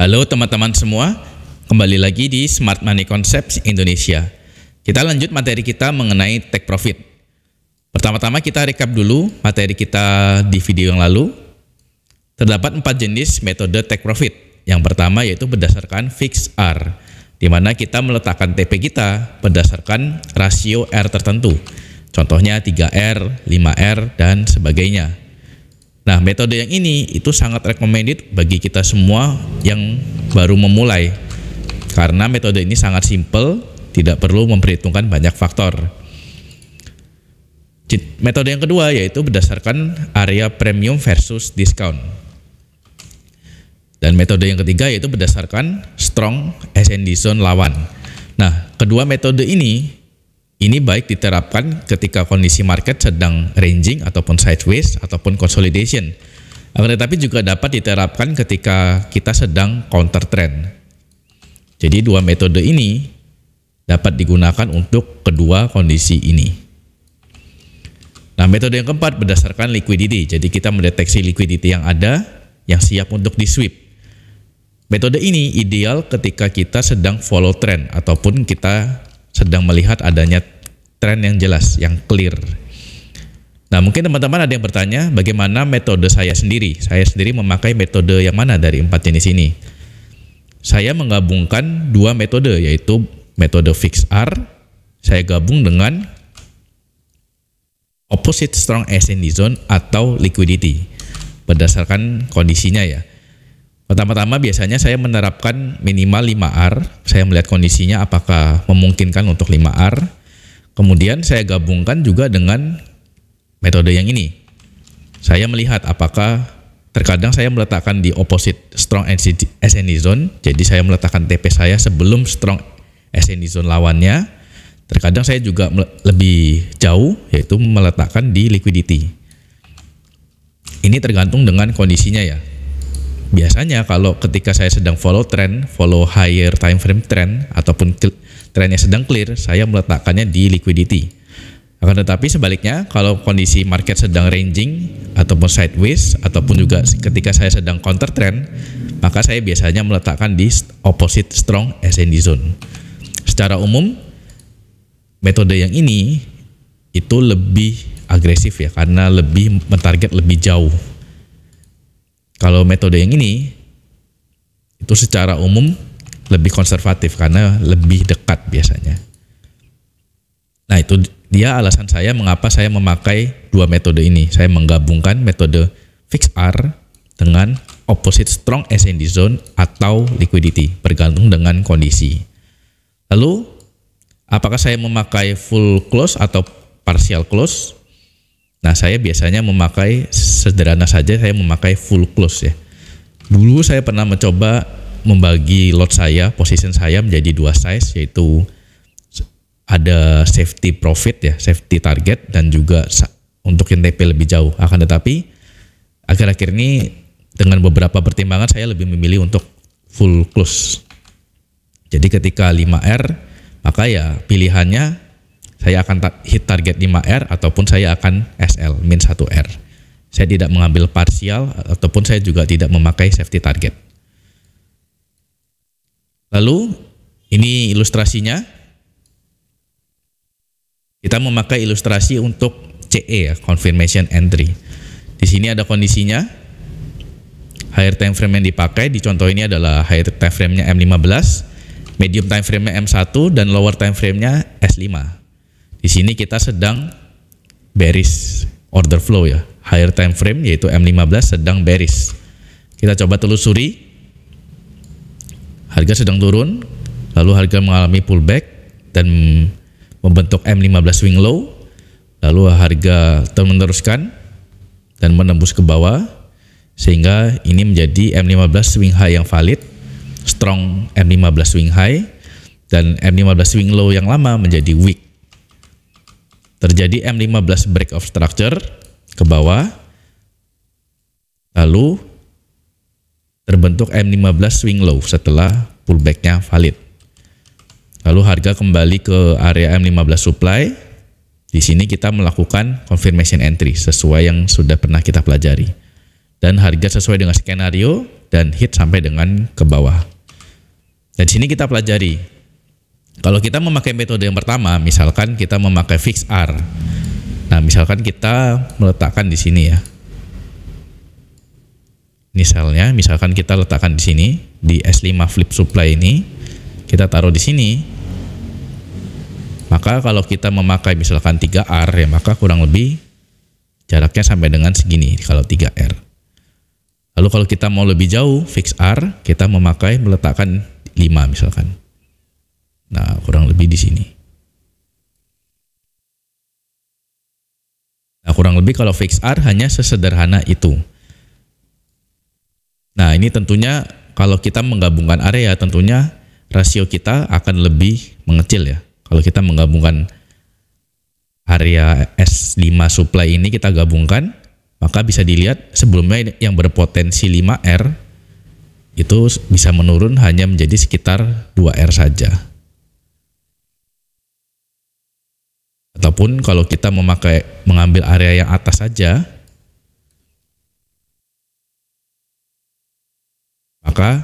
Halo teman-teman semua, kembali lagi di Smart Money Concepts Indonesia. Kita lanjut materi kita mengenai take profit. Pertama-tama kita recap dulu materi kita di video yang lalu. Terdapat 4 jenis metode take profit. Yang pertama yaitu berdasarkan fixed R, di mana kita meletakkan TP kita berdasarkan rasio R tertentu. Contohnya 3R, 5R, dan sebagainya. Nah, metode yang ini itu sangat recommended bagi kita semua yang baru memulai. Karena metode ini sangat simple, tidak perlu memperhitungkan banyak faktor. Metode yang kedua yaitu berdasarkan area premium versus discount. Dan metode yang ketiga yaitu berdasarkan strong S&D zone lawan. Nah, kedua metode ini baik diterapkan ketika kondisi market sedang ranging ataupun sideways ataupun consolidation. Akan tetapi juga dapat diterapkan ketika kita sedang counter trend. Jadi dua metode ini dapat digunakan untuk kedua kondisi ini. Nah, metode yang keempat berdasarkan liquidity. Jadi kita mendeteksi liquidity yang ada yang siap untuk di sweep. Metode ini ideal ketika kita sedang follow trend ataupun kita sedang melihat adanya tren yang jelas, yang clear. Nah, mungkin teman-teman ada yang bertanya, bagaimana metode saya sendiri? Saya sendiri memakai metode yang mana dari 4 jenis ini? Saya menggabungkan 2 metode, yaitu metode fixed R, saya gabung dengan opposite strong S&D zone atau liquidity, berdasarkan kondisinya ya. Pertama-tama biasanya saya menerapkan minimal 5R, saya melihat kondisinya apakah memungkinkan untuk 5R. Kemudian saya gabungkan juga dengan metode yang ini. Saya melihat apakah terkadang saya meletakkan di opposite strong S&D zone, jadi saya meletakkan TP saya sebelum strong S&D zone lawannya. Terkadang saya juga lebih jauh, yaitu meletakkan di liquidity. Ini tergantung dengan kondisinya ya. Biasanya kalau ketika saya sedang follow trend, follow higher time frame trend ataupun trennya sedang clear, saya meletakkannya di liquidity. Akan tetapi sebaliknya, kalau kondisi market sedang ranging ataupun sideways ataupun juga ketika saya sedang counter trend, maka saya biasanya meletakkan di opposite strong S&D zone. Secara umum, metode yang ini itu lebih agresif ya, karena lebih mentarget lebih jauh. Kalau metode yang ini itu secara umum lebih konservatif karena lebih dekat biasanya. Nah, itu dia alasan saya mengapa saya memakai 2 metode ini. Saya menggabungkan metode fixed R dengan opposite strong S&D zone atau liquidity, bergantung dengan kondisi. Lalu, apakah saya memakai full close atau partial close? Nah, saya biasanya memakai sederhana saja, saya memakai full close ya. Dulu saya pernah mencoba membagi lot saya, position saya menjadi 2 size, yaitu ada safety profit ya, safety target, dan juga untuk yang TP lebih jauh. Akan tetapi akhir-akhir ini dengan beberapa pertimbangan saya lebih memilih untuk full close. Jadi ketika 5R, maka ya pilihannya saya akan hit target 5R ataupun saya akan SL min 1R. Saya tidak mengambil parsial ataupun saya juga tidak memakai safety target. Lalu ini ilustrasinya. Kita memakai ilustrasi untuk CE ya, confirmation entry. Di sini ada kondisinya. Higher time frame yang dipakai di contoh ini adalah higher time frame-nya M15, medium time frame-nya M1 dan lower time frame-nya S5. Di sini kita sedang bearish order flow ya. Higher time frame yaitu M15 sedang bearish. Kita coba telusuri. Harga sedang turun, lalu harga mengalami pullback dan membentuk M15 swing low. Lalu harga meneruskan dan menembus ke bawah sehingga ini menjadi M15 swing high yang valid, strong M15 swing high, dan M15 swing low yang lama menjadi weak. Terjadi M15 break of structure ke bawah, lalu terbentuk M15 swing low setelah pullbacknya valid. Lalu harga kembali ke area M15 supply. Di sini kita melakukan confirmation entry sesuai yang sudah pernah kita pelajari. dan harga sesuai dengan skenario dan hit sampai dengan ke bawah. Dan di sini kita pelajari. Kalau kita memakai metode yang pertama, misalkan kita memakai fix R. Nah, misalkan kita meletakkan di sini ya. Misalkan kita letakkan di sini di S5 flip supply ini, kita taruh di sini. Maka kalau kita memakai misalkan 3R ya, maka kurang lebih jaraknya sampai dengan segini kalau 3R. Lalu kalau kita mau lebih jauh fix R, kita meletakkan 5 misalkan. Nah, kurang lebih di sini. Nah, kurang lebih kalau fix R hanya sesederhana itu. Nah, ini tentunya kalau kita menggabungkan area, tentunya rasio kita akan lebih mengecil ya. Kalau kita menggabungkan area S5 supply ini kita gabungkan, maka bisa dilihat sebelumnya yang berpotensi 5R itu bisa menurun hanya menjadi sekitar 2R saja. Ataupun kalau kita mengambil area yang atas saja, maka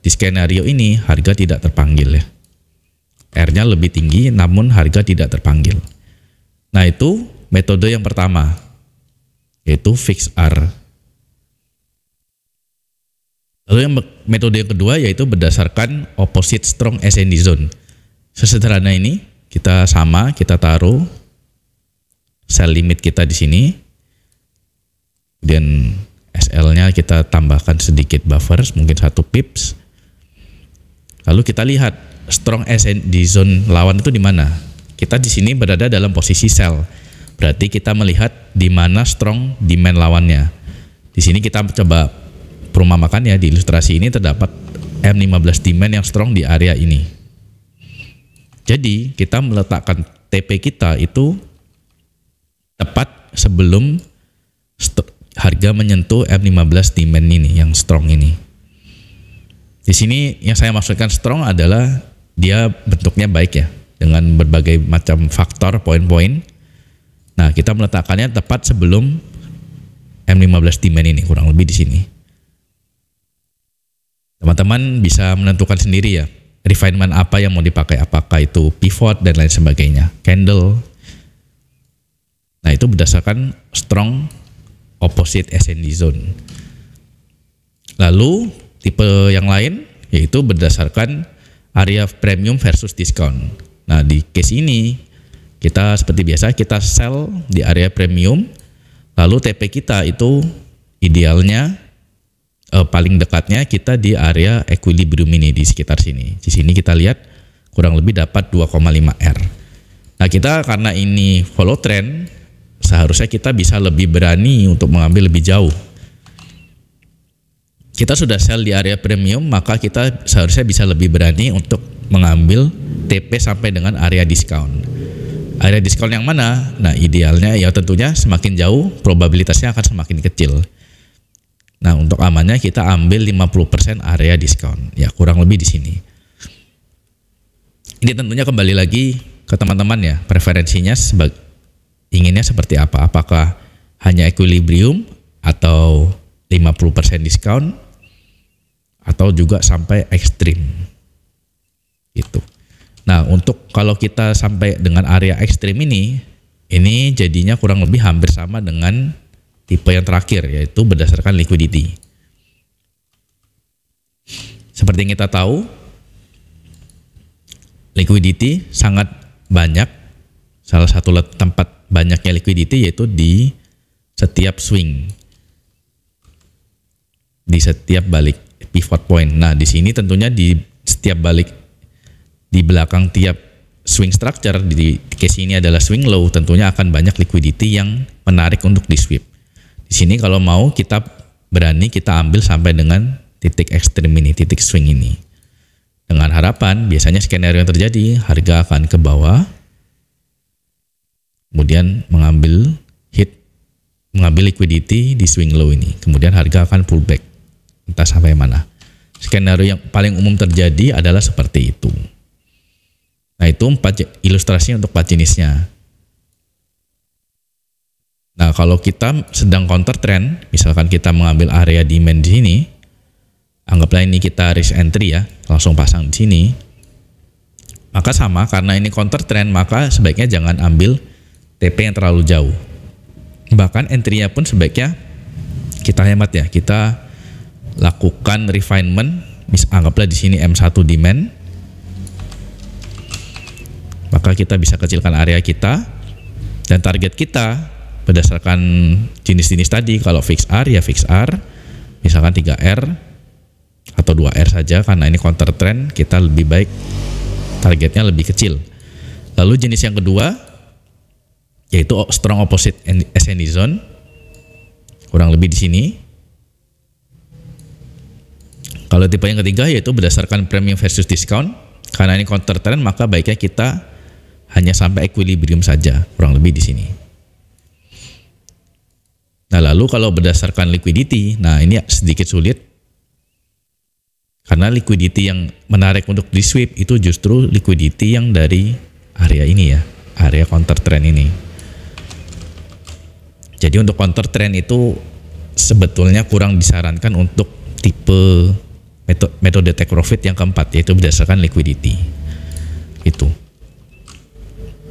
di skenario ini harga tidak terpanggil ya. R-nya lebih tinggi namun harga tidak terpanggil. Nah, itu metode yang pertama, yaitu fix R. Lalu yang metode yang kedua yaitu berdasarkan opposite strong ascending zone. Sesederhana ini, kita taruh sell limit kita di sini. Kemudian SL-nya kita tambahkan sedikit buffer, mungkin 1 pips. Lalu kita lihat strong ascending zone lawan itu di mana? Kita di sini berada dalam posisi sell. Berarti kita melihat di mana strong demand lawannya. Di sini kita coba perumpamakan ya, di ilustrasi ini terdapat M15 demand yang strong di area ini. Jadi kita meletakkan TP kita itu tepat sebelum harga menyentuh M15 demand ini yang strong ini. Di sini yang saya maksudkan strong adalah dia bentuknya baik ya, dengan berbagai macam faktor poin-poin. Nah, kita meletakkannya tepat sebelum M15 demand ini, kurang lebih di sini. Teman-teman bisa menentukan sendiri ya, refinement apa yang mau dipakai, apakah itu pivot dan lain sebagainya, candle. Nah, itu berdasarkan strong opposite ascending zone. Lalu tipe yang lain yaitu berdasarkan area premium versus discount. Nah, di case ini kita seperti biasa kita sell di area premium, lalu TP kita itu idealnya paling dekatnya kita di area equilibrium ini di sekitar sini. Di sini kita lihat kurang lebih dapat 2,5R. Nah, kita karena ini follow trend, seharusnya kita bisa lebih berani untuk mengambil lebih jauh. Kita sudah sell di area premium, maka kita seharusnya bisa lebih berani untuk mengambil TP sampai dengan area diskon. Area diskon yang mana? Nah, idealnya ya tentunya semakin jauh probabilitasnya akan semakin kecil. Nah, untuk amannya kita ambil 50% area diskon. Ya, kurang lebih di sini. Ini tentunya kembali lagi ke teman-teman ya, preferensinya inginnya seperti apa? Apakah hanya equilibrium atau 50% diskon atau juga sampai ekstrim gitu. Nah, untuk kalau kita sampai dengan area ekstrim ini jadinya kurang lebih hampir sama dengan tipe yang terakhir, yaitu berdasarkan liquidity. Seperti yang kita tahu, liquidity sangat banyak. Salah satu tempat banyaknya liquidity yaitu di setiap swing, di setiap balik pivot point. Nah, di sini tentunya di setiap balik di belakang tiap swing structure, di case ini adalah swing low, tentunya akan banyak liquidity yang menarik untuk di sweep. Di sini kalau mau kita berani kita ambil sampai dengan titik ekstrim ini, titik swing ini. Dengan harapan biasanya skenario yang terjadi harga akan ke bawah, kemudian mengambil liquidity di swing low ini, kemudian harga akan pullback entah sampai mana. Skenario yang paling umum terjadi adalah seperti itu. Nah, itu 4 ilustrasi untuk 4 jenisnya. Nah, kalau kita sedang counter trend, misalkan kita mengambil area demand di sini, anggaplah ini kita risk entry ya, langsung pasang di sini. Maka sama, karena ini counter trend, maka sebaiknya jangan ambil TP yang terlalu jauh. Bahkan entry-nya pun sebaiknya kita hemat ya, kita lakukan refinement. Anggaplah di sini M1 demand, maka kita bisa kecilkan area kita, dan target kita berdasarkan jenis-jenis tadi. Kalau fix R ya fix R, misalkan 3R atau 2R saja, karena ini counter trend, kita lebih baik targetnya lebih kecil. Lalu jenis yang kedua yaitu strong opposite ascending zone, kurang lebih di sini. Kalau tipe yang ketiga yaitu berdasarkan premium versus discount, karena ini counter trend, maka baiknya kita hanya sampai equilibrium saja, kurang lebih di sini. Nah, lalu kalau berdasarkan liquidity, nah ini sedikit sulit, karena liquidity yang menarik untuk di sweep itu justru liquidity yang dari area ini ya, area counter trend ini. Jadi untuk counter trend itu sebetulnya kurang disarankan untuk tipe metode take profit yang keempat, yaitu berdasarkan liquidity. Itu.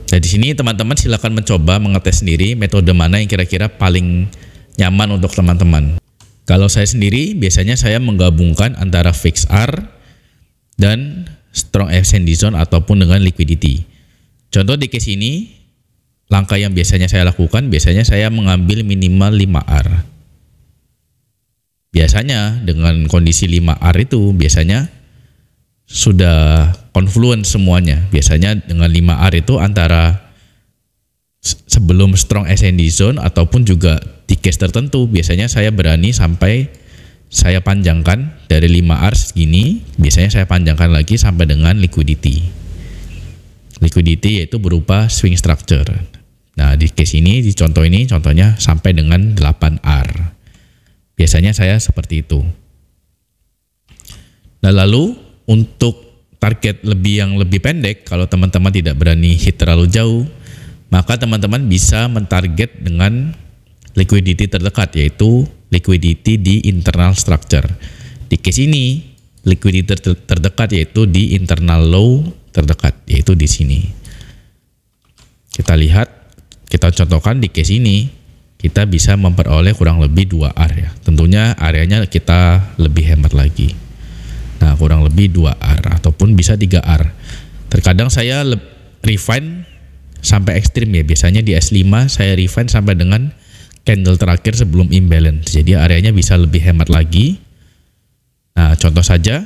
Nah, di sini teman-teman silakan mencoba mengetes sendiri metode mana yang kira-kira paling nyaman untuk teman-teman. Kalau saya sendiri biasanya saya menggabungkan antara fix R dan strong ascending zone ataupun dengan liquidity. Contoh di case ini, langkah yang biasanya saya lakukan, biasanya saya mengambil minimal 5R. Biasanya dengan kondisi 5R itu biasanya sudah confluent semuanya. Biasanya dengan 5R itu antara sebelum strong ascending zone ataupun juga di case tertentu, biasanya saya berani sampai saya panjangkan dari 5R segini, biasanya saya panjangkan lagi sampai dengan liquidity. Liquidity yaitu berupa swing structure. Nah, di case ini, di contoh ini, contohnya sampai dengan 8R. Biasanya saya seperti itu. Nah, lalu untuk target yang lebih pendek, kalau teman-teman tidak berani hit terlalu jauh, maka teman-teman bisa mentarget dengan liquidity terdekat, yaitu liquidity di internal structure. Di case ini, liquidity terdekat yaitu di internal low terdekat, yaitu di sini. Kita lihat, kita contohkan di case ini, kita bisa memperoleh kurang lebih 2R ya. Tentunya areanya kita lebih hemat lagi. Nah, kurang lebih 2R ataupun bisa 3R. Terkadang saya refine sampai ekstrim ya. Biasanya di S5 saya refine sampai dengan candle terakhir sebelum imbalance. Jadi areanya bisa lebih hemat lagi. Nah, contoh saja,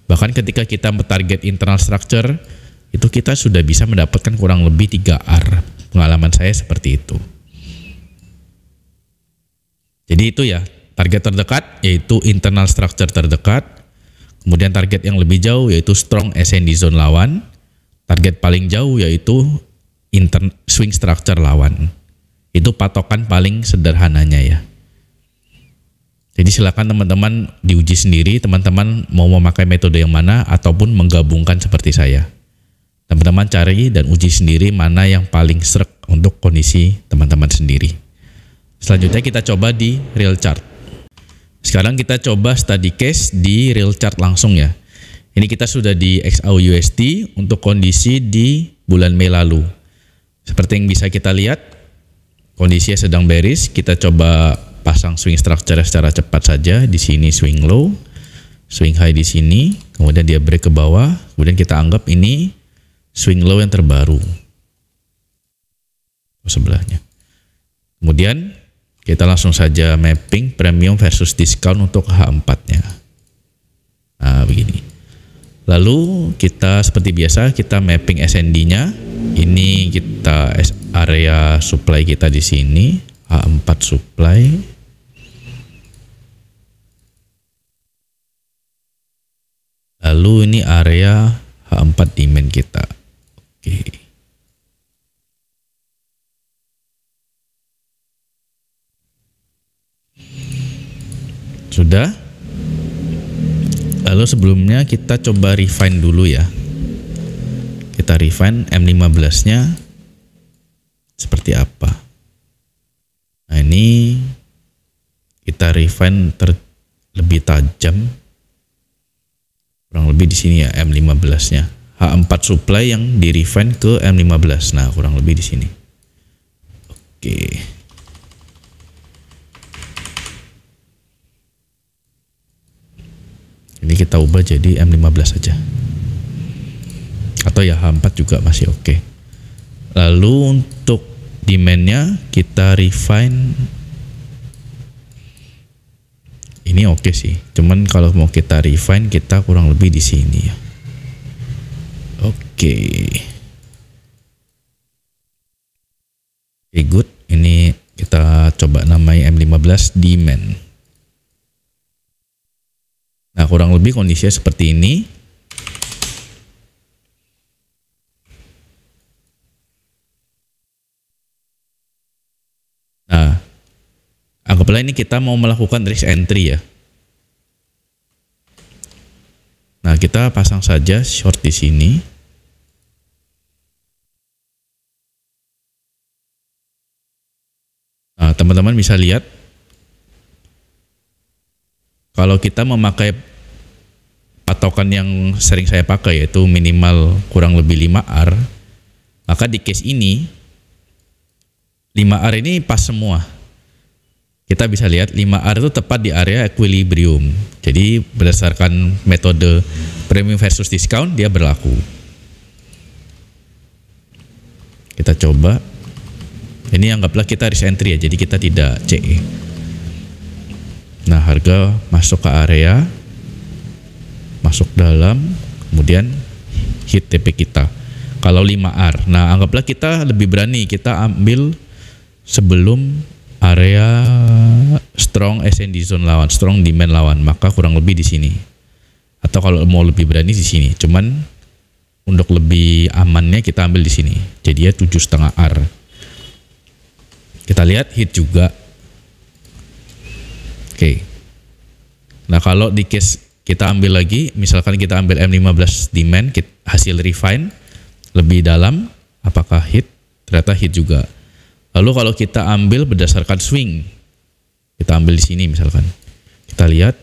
bahkan ketika kita target internal structure, itu kita sudah bisa mendapatkan kurang lebih 3R. Pengalaman saya seperti itu. Jadi itu ya, target terdekat yaitu internal structure terdekat, kemudian target yang lebih jauh yaitu strong ascending zone lawan, target paling jauh yaitu swing structure lawan. Itu patokan paling sederhananya ya. Jadi silakan teman-teman diuji sendiri, teman-teman mau memakai metode yang mana ataupun menggabungkan seperti saya. Teman-teman cari dan uji sendiri mana yang paling srek untuk kondisi teman-teman sendiri. Selanjutnya kita coba di real chart. Sekarang kita coba study case di real chart langsung ya. Ini kita sudah di XAUUSD untuk kondisi di bulan Mei lalu. Seperti yang bisa kita lihat, kondisinya sedang bearish. Kita coba pasang swing structure secara cepat saja. Di sini swing low, swing high di sini, kemudian dia break ke bawah. Kemudian kita anggap ini swing low yang terbaru. Sebelahnya. Kemudian kita langsung saja mapping premium versus discount untuk H4-nya. Nah, begini. Lalu kita seperti biasa kita mapping SND-nya. Ini kita area supply kita di sini, H4 supply. Lalu ini area H4 demand kita. Oke. Sudah. Lalu sebelumnya kita coba refine dulu ya. Kita refine M15-nya seperti apa. ini kita refine lebih tajam, kurang lebih di sini ya M15-nya. H4 supply yang di refine ke M15. Nah, kurang lebih di sini. Oke. Ini kita ubah jadi M15 saja. Atau ya H4 juga masih oke. Lalu untuk demand-nya kita refine. Ini oke sih. Cuman kalau mau kita refine kita kurang lebih di sini ya. Oke. Oke, good. Ini kita coba namai M15 demand. Nah, kurang lebih kondisinya seperti ini. Nah, anggaplah ini kita mau melakukan risk entry ya. Nah, kita pasang saja short di sini. Nah, teman-teman bisa lihat kalau kita memakai patokan yang sering saya pakai yaitu minimal kurang lebih 5R, maka di case ini 5R ini pas semua. Kita bisa lihat 5R itu tepat di area equilibrium. Jadi berdasarkan metode premium versus discount dia berlaku. Kita coba. Ini anggaplah kita risk entry ya, jadi kita tidak CE. Nah, harga masuk ke area, masuk dalam, kemudian hit TP kita. Kalau 5R, nah anggaplah kita lebih berani, kita ambil sebelum area strong SND zone lawan, strong demand lawan, maka kurang lebih di sini. Atau kalau mau lebih berani di sini, cuman untuk lebih amannya kita ambil di sini. Jadi ya 7,5R. Kita lihat hit juga. Oke. Nah, kalau di case kita ambil lagi, misalkan kita ambil M15 demand, hasil refine lebih dalam, apakah hit? Ternyata hit juga. Lalu kalau kita ambil berdasarkan swing, kita ambil di sini misalkan, kita lihat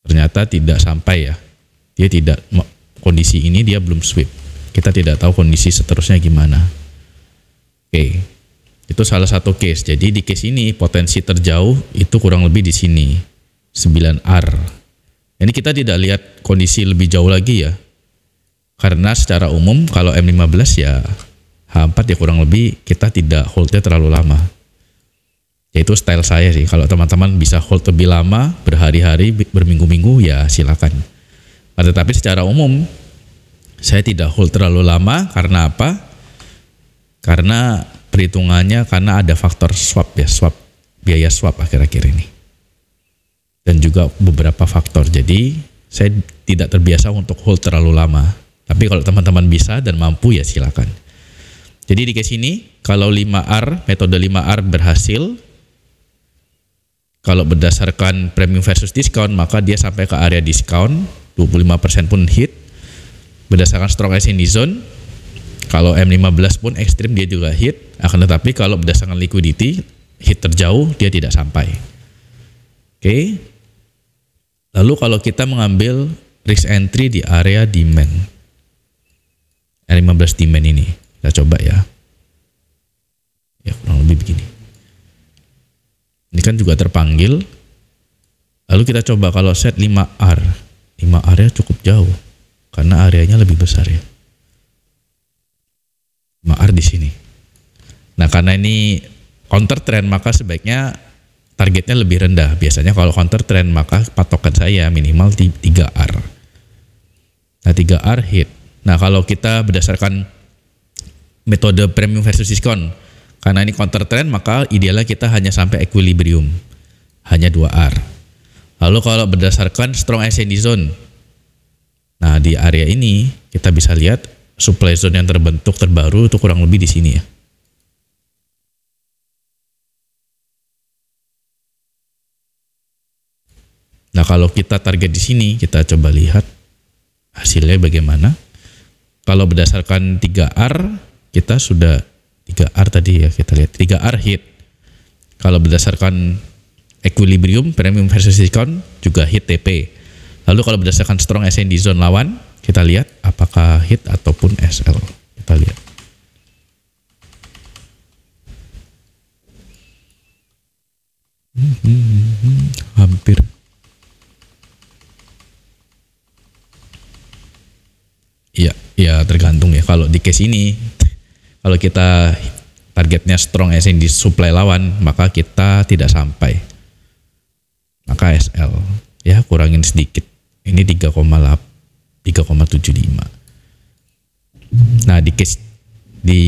ternyata tidak sampai ya. Dia tidak, kondisi ini dia belum sweep. Kita tidak tahu kondisi seterusnya gimana. Oke, itu salah satu case. Jadi di case ini potensi terjauh itu kurang lebih di sini 9R. Ini kita tidak lihat kondisi lebih jauh lagi ya, karena secara umum kalau M15 ya H4 ya kurang lebih kita tidak holdnya terlalu lama. Yaitu style saya sih. Kalau teman-teman bisa hold lebih lama, berhari-hari, berminggu-minggu ya silakan. Tetapi secara umum saya tidak hold terlalu lama. Karena apa? Karena perhitungannya karena ada faktor swap ya, biaya swap akhir-akhir ini. Dan juga beberapa faktor. Jadi saya tidak terbiasa untuk hold terlalu lama. Tapi kalau teman-teman bisa dan mampu ya silakan. Jadi di case ini kalau 5R, metode 5R berhasil, kalau berdasarkan premium versus discount maka dia sampai ke area discount, 25% pun hit. Berdasarkan strong SND zone, kalau M15 pun ekstrim dia juga hit, akan tetapi kalau berdasarkan liquidity, hit terjauh dia tidak sampai. Oke. Lalu kalau kita mengambil risk entry di area demand, M15 demand ini, kita coba ya. Ya kurang lebih begini. Ini kan juga terpanggil. Lalu kita coba kalau set 5R. 5R ya cukup jauh, karena areanya lebih besar ya. 5R di sini. Nah, karena ini counter trend maka sebaiknya targetnya lebih rendah. Biasanya kalau counter trend maka patokan saya minimal 3R. Nah, 3R hit. Nah, kalau kita berdasarkan metode premium versus discount, karena ini counter trend maka idealnya kita hanya sampai equilibrium. Hanya 2R. Lalu kalau berdasarkan strong SND zone, nah di area ini kita bisa lihat supply zone yang terbentuk terbaru itu kurang lebih di sini ya. Nah, kalau kita target di sini, kita coba lihat hasilnya bagaimana. Kalau berdasarkan 3R, kita sudah 3R tadi ya, kita lihat 3R hit. Kalau berdasarkan equilibrium, premium versus diskon juga hit TP. Lalu kalau berdasarkan strong ascending zone lawan, kita lihat apakah hit ataupun SL. Kita lihat. Hampir. Iya, ya tergantung ya. Kalau di case ini, kalau kita targetnya strong ascending supply lawan, maka kita tidak sampai. Maka SL ya kurangin sedikit. Ini 3,75. Nah, di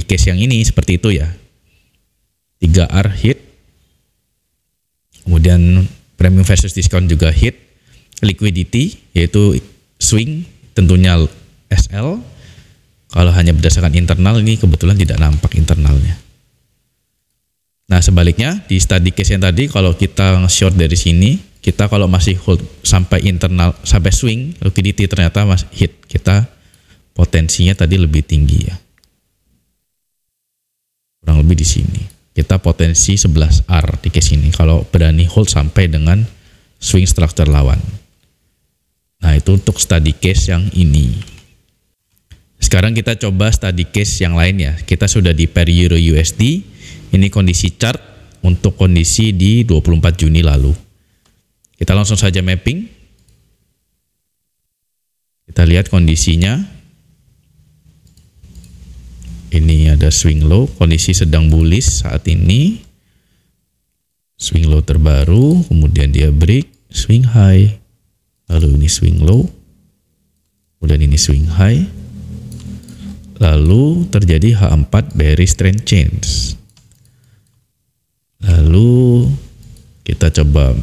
case yang ini seperti itu ya. 3R hit. Kemudian premium versus diskon juga hit. Liquidity yaitu swing tentunya SL. Kalau hanya berdasarkan internal, ini kebetulan tidak nampak internalnya. Nah, sebaliknya di study case yang tadi, kalau kita short dari sini, kita kalau masih hold sampai internal, sampai swing, liquidity ternyata masih hit, kita potensinya tadi lebih tinggi ya. Kurang lebih di sini. Kita potensi 11R di case ini kalau berani hold sampai dengan swing structure lawan. Nah, itu untuk study case yang ini. Sekarang kita coba study case yang lain ya. Kita sudah di pair Euro USD. Ini kondisi chart untuk kondisi di 24 Juni lalu. Kita langsung saja mapping. Kita lihat kondisinya. Ini ada swing low, kondisi sedang bullish saat ini. Swing low terbaru, kemudian dia break, swing high. Lalu ini swing low. Kemudian ini swing high. Lalu terjadi H4 bearish trend change. Lalu kita coba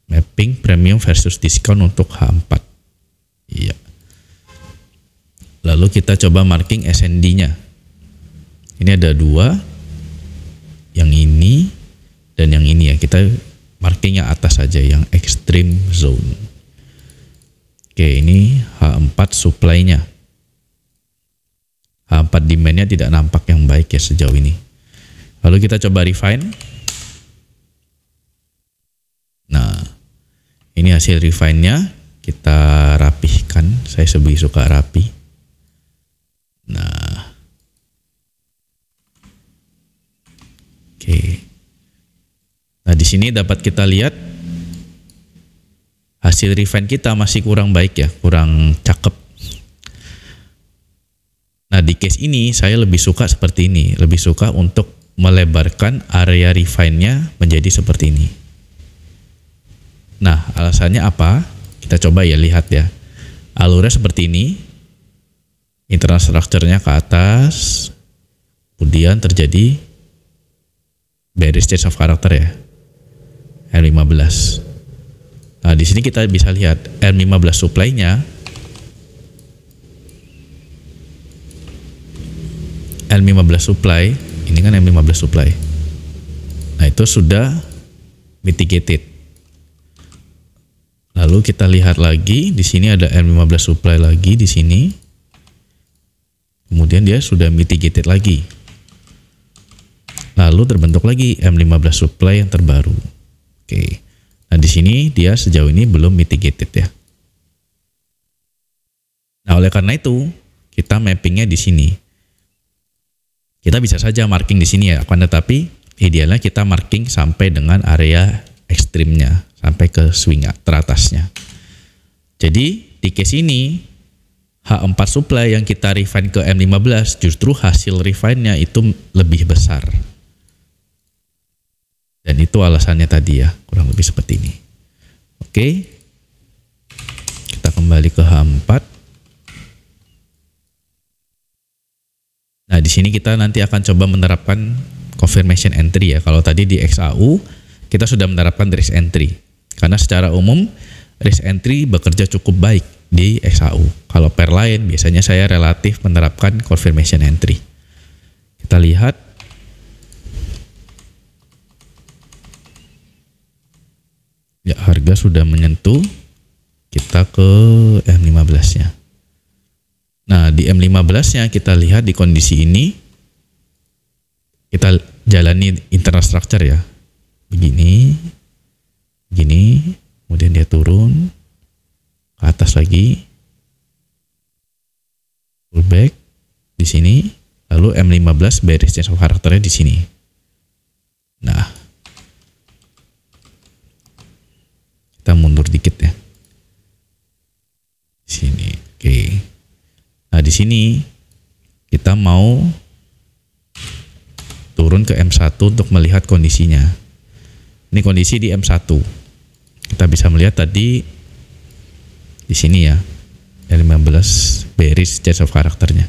mapping premium versus diskon untuk H4. Iya. Lalu kita coba marking SND-nya. Ini ada dua. Yang ini dan yang ini ya. Kita marking yang atas saja, yang extreme zone. Oke, ini H4 supply-nya. H4 demand-nya tidak nampak yang baik ya sejauh ini. Lalu kita coba refine. Nah, ini hasil refine-nya, kita rapihkan. Saya lebih suka rapi. Nah, oke. Nah, di sini dapat kita lihat hasil refine kita masih kurang baik ya, kurang cakep. Nah, di case ini saya lebih suka seperti ini, lebih suka untuk melebarkan area refine-nya menjadi seperti ini. Nah, alasannya apa? Kita coba ya lihat ya. Alurnya seperti ini. Internal structure-nya ke atas. Kemudian terjadi bearish change of character ya. R15. Nah, di sini kita bisa lihat R15 supply-nya. R15 supply, ini kan R15 supply. Nah, itu sudah mitigated. Lalu kita lihat lagi, di sini ada R15 supply lagi di sini. Kemudian dia sudah mitigated lagi. Lalu terbentuk lagi M15 supply yang terbaru. Oke. Nah, di sini dia sejauh ini belum mitigated ya. Nah, oleh karena itu, kita mappingnya di sini. Kita bisa saja marking di sini ya, akan tetapi idealnya kita marking sampai dengan area ekstrimnya, sampai ke swing teratasnya. Jadi di case ini H4 supply yang kita refine ke M15 justru hasil refine-nya itu lebih besar. Dan itu alasannya tadi ya, kurang lebih seperti ini. Oke. Kita kembali ke H4. Nah, di sini kita nanti akan coba menerapkan confirmation entry ya. Kalau tadi di XAU kita sudah menerapkan risk entry. Karena secara umum risk entry bekerja cukup baik di XAU. Kalau pair lain biasanya saya relatif menerapkan confirmation entry. Kita lihat. Ya, harga sudah menyentuh. Kita ke M15-nya. Nah, di M15-nya kita lihat di kondisi ini Kita jalani internal structure ya. Begini, kemudian dia turun ke atas lagi, pullback di sini, lalu M15 bearish change of character-nya di sini. Nah, kita mundur dikit ya. Di sini, oke. Nah, di sini kita mau turun ke M1 untuk melihat kondisinya. Ini kondisi di M1. Kita bisa melihat tadi di sini ya, L15 bearish change of character-nya.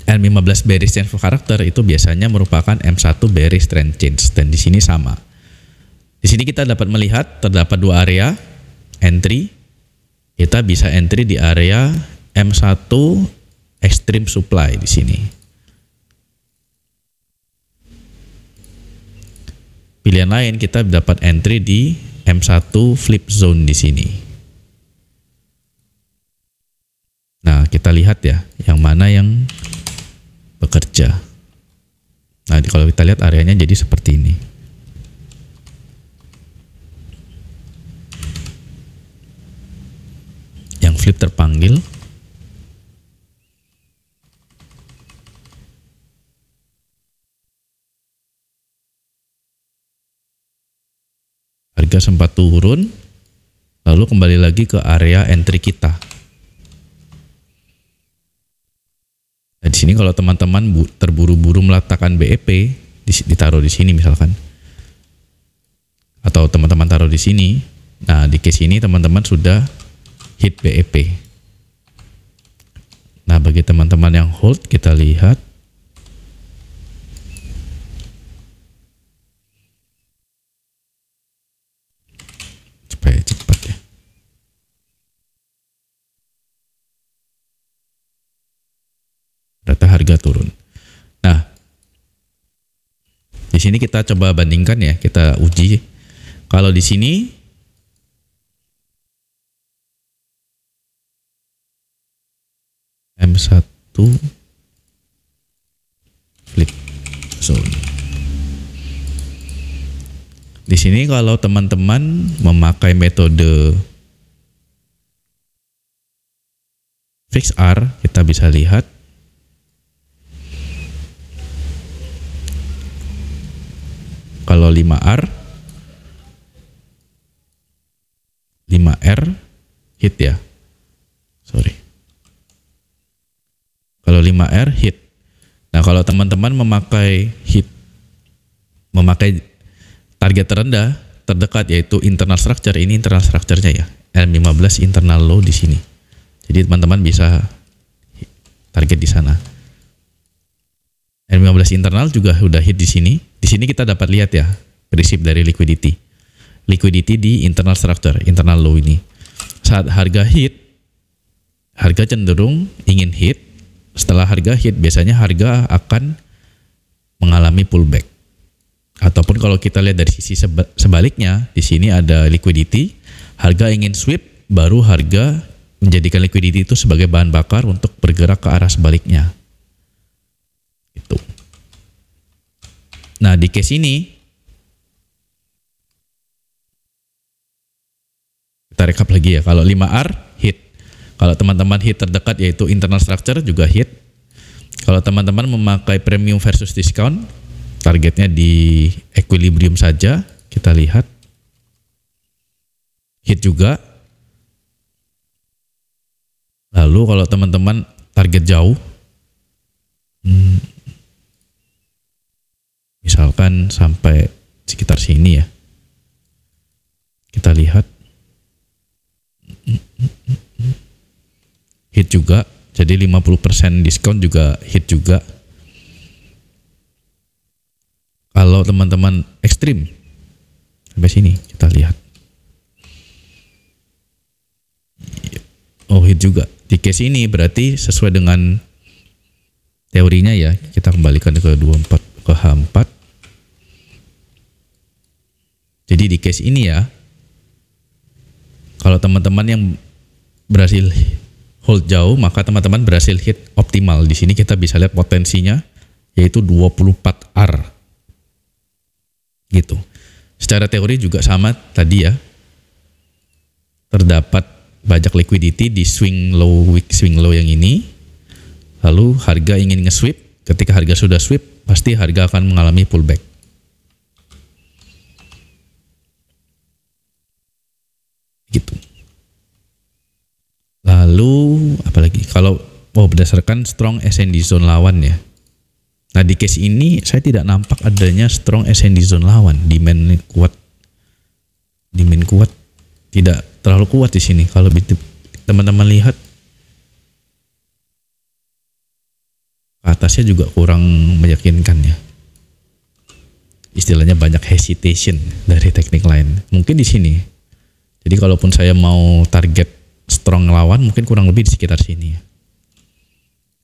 L15 bearish change of character itu biasanya merupakan M1 bearish trend change, dan di sini sama. Di sini kita dapat melihat terdapat dua area entry. Kita bisa entry di area M1 extreme supply di sini. Pilihan lain kita dapat entry di M1 flip zone di sini. Nah, kita lihat ya, yang mana yang bekerja. Nah, kalau kita lihat areanya jadi seperti ini. Yang flip terpanggil. Harga sempat turun, lalu kembali lagi ke area entry kita. Nah, di sini kalau teman-teman terburu-buru meletakkan BEP, ditaruh di sini misalkan, atau teman-teman taruh di sini. Nah, di case ini teman-teman sudah hit BEP. Nah, bagi teman-teman yang hold, kita lihat. Supaya cepat ya. Data harga turun. Nah, di sini kita coba bandingkan ya, kita uji. Kalau di sini M1 flip zone. Di sini kalau teman-teman memakai metode fix R, kita bisa lihat kalau 5R hit ya. Sorry. Kalau 5R hit. Nah, kalau teman-teman memakai target terendah terdekat yaitu internal structure, ini internal structure-nya ya, L15 internal low di sini. Jadi teman-teman bisa target di sana. L15 internal juga sudah hit di sini. Di sini kita dapat lihat ya prinsip dari liquidity. Liquidity di internal structure, internal low ini. Saat harga hit, harga cenderung ingin hit. Setelah harga hit, biasanya harga akan mengalami pullback. Ataupun kalau kita lihat dari sisi sebaliknya, di sini ada liquidity, harga ingin sweep, baru harga menjadikan liquidity itu sebagai bahan bakar untuk bergerak ke arah sebaliknya. Itu. Nah, di case ini kita rekap lagi ya. Kalau 5R hit, kalau teman-teman hit terdekat yaitu internal structure juga hit. Kalau teman-teman memakai premium versus discount, targetnya di equilibrium saja, kita lihat hit juga. Lalu kalau teman-teman target jauh, misalkan sampai sekitar sini ya, kita lihat hit juga. Jadi 50% diskon juga hit juga. Kalau teman-teman ekstrim sampai sini, kita lihat. Oh, hit juga. Di case ini berarti sesuai dengan teorinya ya. Kita kembalikan ke 24 ke H4. Jadi di case ini ya, kalau teman-teman yang berhasil hold jauh, maka teman-teman berhasil hit optimal. Di sini kita bisa lihat potensinya yaitu 24R. Gitu. Secara teori juga sama tadi ya. Terdapat banyak liquidity di swing low yang ini. Lalu harga ingin nge-sweep, ketika harga sudah sweep, pasti harga akan mengalami pullback. Gitu. Lalu apalagi kalau berdasarkan strong SND zone lawan ya. Nah di case ini saya tidak nampak adanya strong SND zone lawan, demand kuat tidak terlalu kuat di sini. Kalau teman-teman lihat atasnya juga kurang meyakinkan ya. Istilahnya banyak hesitation dari teknik lain. Mungkin di sini. Jadi kalaupun saya mau target strong lawan mungkin kurang lebih di sekitar sini.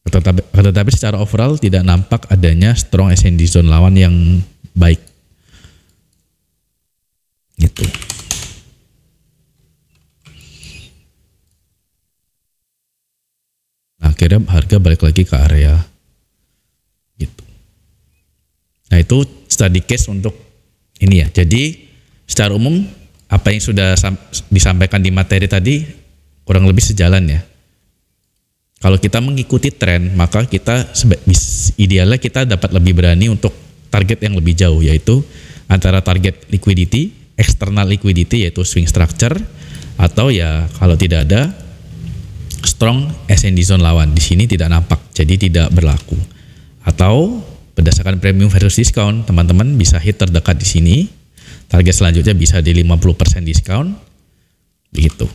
Tetapi secara overall tidak nampak adanya strong SND zone lawan yang baik. Gitu. Nah, akhirnya harga balik lagi ke area gitu. Nah, itu study case untuk ini ya. Jadi secara umum apa yang sudah disampaikan di materi tadi kurang lebih sejalan ya. Kalau kita mengikuti tren, maka kita idealnya kita dapat lebih berani untuk target yang lebih jauh, yaitu antara target liquidity, external liquidity yaitu swing structure, atau ya kalau tidak ada strong SND zone lawan. Di sini tidak nampak, jadi tidak berlaku. Atau berdasarkan premium versus discount, teman-teman bisa hit terdekat di sini. Target selanjutnya bisa di 50% diskon. Begitu.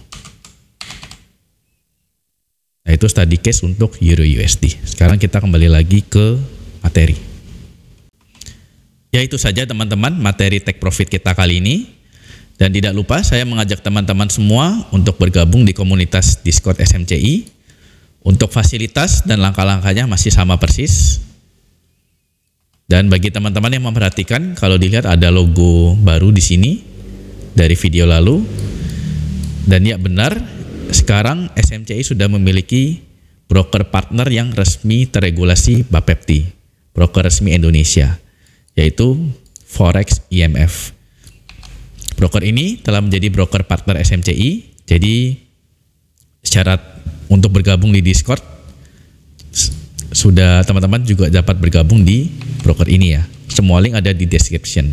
Nah, itu study case untuk Euro USD. Sekarang kita kembali lagi ke materi. Ya itu saja teman-teman materi take profit kita kali ini. Dan tidak lupa saya mengajak teman-teman semua untuk bergabung di komunitas Discord SMCI. Untuk fasilitas dan langkah-langkahnya masih sama persis. Dan bagi teman-teman yang memperhatikan, kalau dilihat ada logo baru di sini dari video lalu. Dan ya benar, sekarang SMCI sudah memiliki broker partner yang resmi terregulasi Bapepti, broker resmi Indonesia, yaitu Forex IMF. Broker ini telah menjadi broker partner SMCI, jadi syarat untuk bergabung di Discord sudah teman-teman juga dapat bergabung di broker ini ya. Semua link ada di description.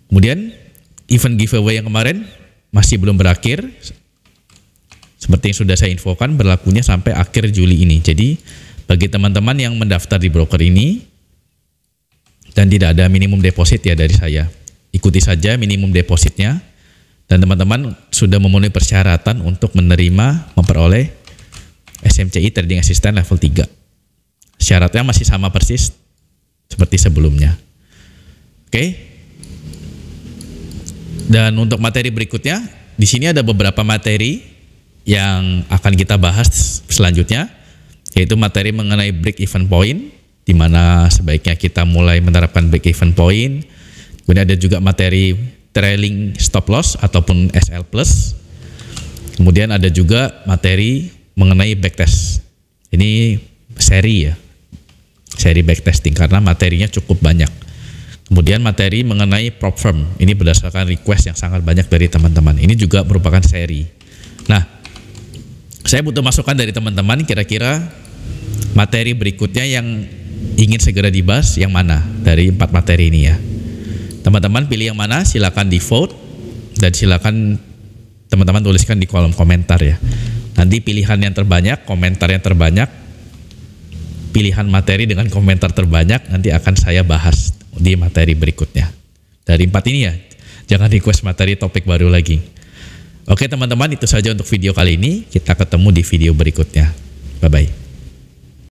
Kemudian event giveaway yang kemarin masih belum berakhir. Seperti yang sudah saya infokan, berlakunya sampai akhir Juli ini. Jadi bagi teman-teman yang mendaftar di broker ini dan tidak ada minimum deposit ya dari saya, ikuti saja minimum depositnya dan teman-teman sudah memenuhi persyaratan untuk memperoleh SMCI Trading Assistant level 3. Syaratnya masih sama persis seperti sebelumnya. Oke. Dan untuk materi berikutnya, di sini ada beberapa materi yang akan kita bahas selanjutnya, yaitu materi mengenai break even point, di mana sebaiknya kita mulai menerapkan break even point. Kemudian ada juga materi trailing stop loss ataupun SL plus. Kemudian ada juga materi mengenai backtest. Ini seri ya, seri backtesting karena materinya cukup banyak. Kemudian materi mengenai prop firm, ini berdasarkan request yang sangat banyak dari teman-teman. Ini juga merupakan seri. Nah, saya butuh masukan dari teman-teman, kira-kira materi berikutnya yang ingin segera dibahas yang mana dari 4 materi ini ya. Teman-teman pilih yang mana, silakan di vote dan silakan teman-teman tuliskan di kolom komentar ya. Nanti pilihan yang terbanyak, komentar yang terbanyak, pilihan materi dengan komentar terbanyak nanti akan saya bahas di materi berikutnya. Dari 4 ini ya, jangan request materi topik baru lagi. Oke teman-teman, itu saja untuk video kali ini. Kita ketemu di video berikutnya. Bye-bye.